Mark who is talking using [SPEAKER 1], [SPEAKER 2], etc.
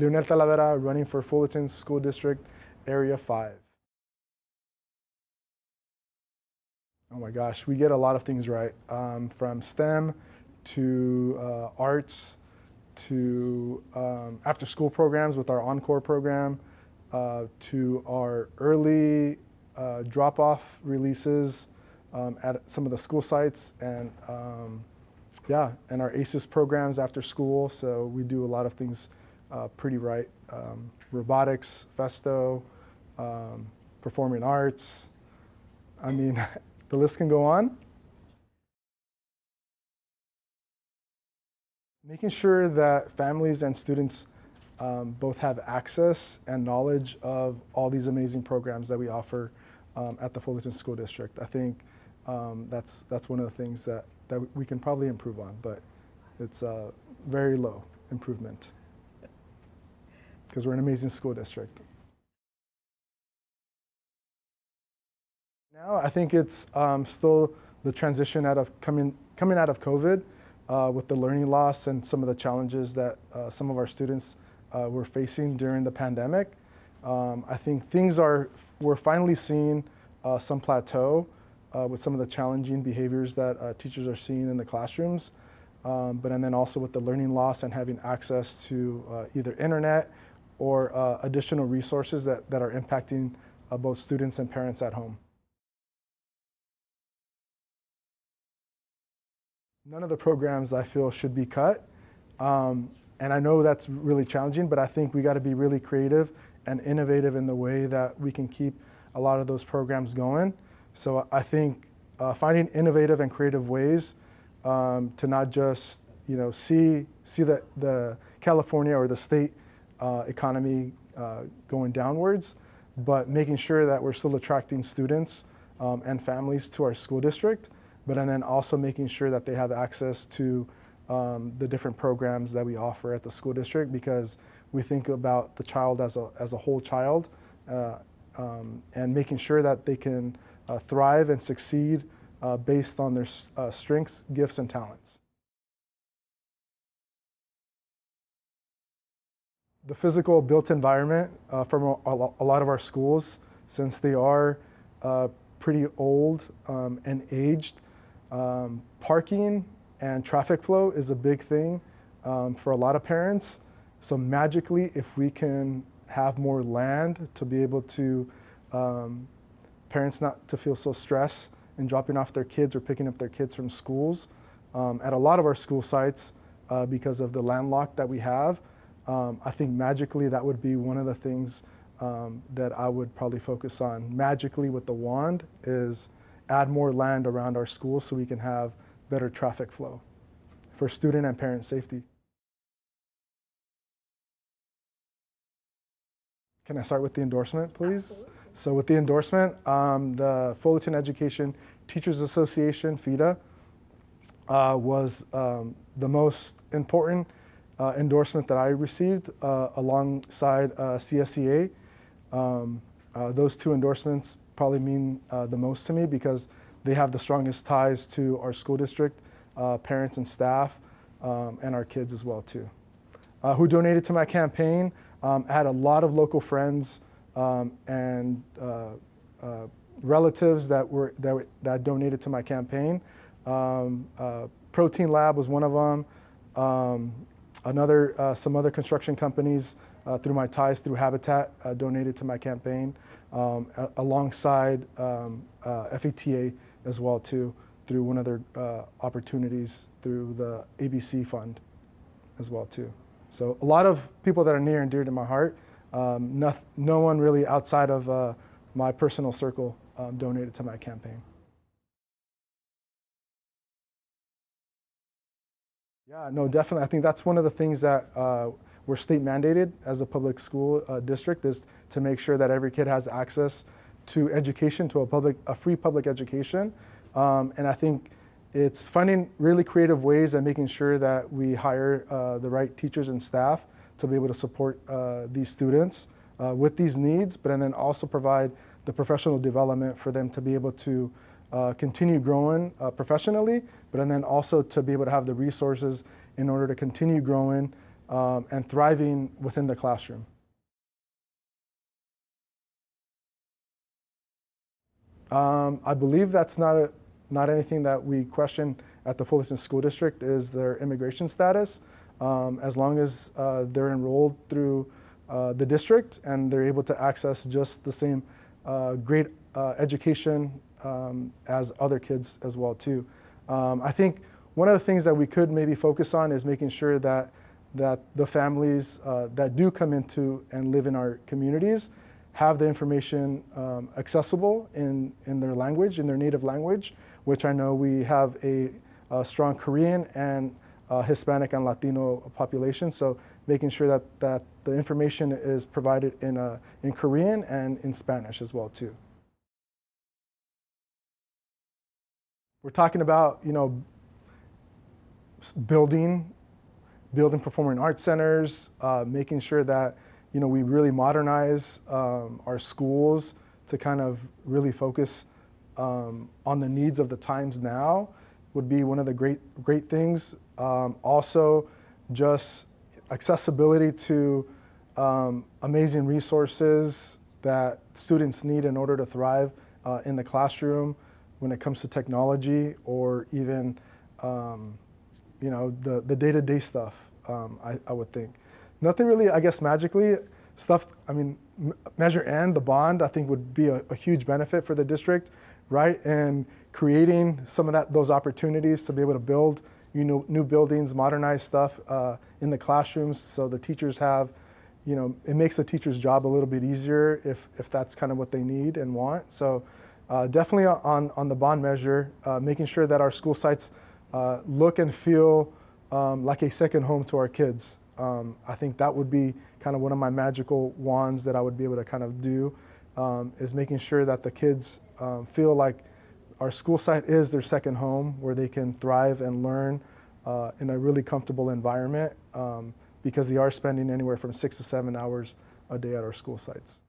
[SPEAKER 1] Leonel Talavera, running for Fullerton School District, Area 5. Oh my gosh, we get a lot of things right, from STEM to arts to after-school programs with our Encore program, to our early drop-off releases at some of the school sites, and and our ACES programs after school. So we do a lot of things pretty right. Robotics, Festo, performing arts. I mean, the list can go on. Making sure that families and students both have access and knowledge of all these amazing programs that we offer at the Fullerton School District. I think that's one of the things that we can probably improve on, but it's a very low improvement because we're an amazing school district. Now I think it's still the transition out of coming out of COVID with the learning loss and some of the challenges that some of our students were facing during the pandemic. I think we're finally seeing some plateau with some of the challenging behaviors that teachers are seeing in the classrooms, and then also with the learning loss and having access to either internet or additional resources that are impacting both students and parents at home. None of the programs I feel should be cut, and I know that's really challenging, but I think we got to be really creative and innovative in the way that we can keep a lot of those programs going. So I think finding innovative and creative ways to not just see the California or the state economy going downwards, but making sure that we're still attracting students and families to our school district, but then also making sure that they have access to the different programs that we offer at the school district, because we think about the child as a whole child, and making sure that they can thrive and succeed based on their strengths, gifts, and talents. The physical built environment from a lot of our schools, since they are pretty old and aged, parking and traffic flow is a big thing for a lot of parents. So magically, if we can have more land to be able to, parents not to feel so stressed in dropping off their kids or picking up their kids from schools at a lot of our school sites because of the landlocked that we have, I think magically that would be one of the things that I would probably focus on. Magically with the wand is add more land around our schools so we can have better traffic flow for student and parent safety. Can I start with the endorsement, please? Absolutely. So with the endorsement, the Fullerton Education Teachers Association, FETA, was the most important endorsement that I received alongside CSEA. Those two endorsements probably mean the most to me because they have the strongest ties to our school district, parents and staff, and our kids as well too. Who donated to my campaign? I had a lot of local friends and relatives that donated to my campaign. Protein Lab was one of them. Some other construction companies through my ties through Habitat donated to my campaign, alongside FETA as well too, through one of their opportunities through the ABC fund as well too. So a lot of people that are near and dear to my heart. No one really outside of my personal circle donated to my campaign. Yeah, no, definitely. I think that's one of the things that we're state mandated as a public school district, is to make sure that every kid has access to education, to a free public education. And I think it's finding really creative ways and making sure that we hire the right teachers and staff to be able to support these students with these needs, but then also provide the professional development for them to be able to continue growing professionally, but then also to be able to have the resources in order to continue growing and thriving within the classroom. I believe that's not anything that we question at the Fullerton School District, is their immigration status. As long as they're enrolled through the district and they're able to access just the same great education as other kids as well too. I think one of the things that we could maybe focus on is making sure that the families that do come into and live in our communities have the information accessible in their language, in their native language, which I know we have a strong Korean and Hispanic and Latino population. So making sure that the information is provided in Korean and in Spanish as well too. We're talking about, building performing arts centers, making sure that we really modernize our schools to kind of really focus on the needs of the times now would be one of the great things. Also, just accessibility to amazing resources that students need in order to thrive in the classroom when it comes to technology, or even the day-to-day stuff. I would think. Nothing really, I guess, magically. Stuff, Measure N, the bond, I think would be a huge benefit for the district, right? And creating some of those opportunities to be able to build new buildings, modernize stuff in the classrooms, so the teachers have, it makes the teacher's job a little bit easier if that's kind of what they need and want. So definitely on the bond measure, making sure that our school sites look and feel like a second home to our kids. I think that would be kind of one of my magical wands that I would be able to kind of do, is making sure that the kids feel like our school site is their second home, where they can thrive and learn in a really comfortable environment, because they are spending anywhere from 6 to 7 hours a day at our school sites.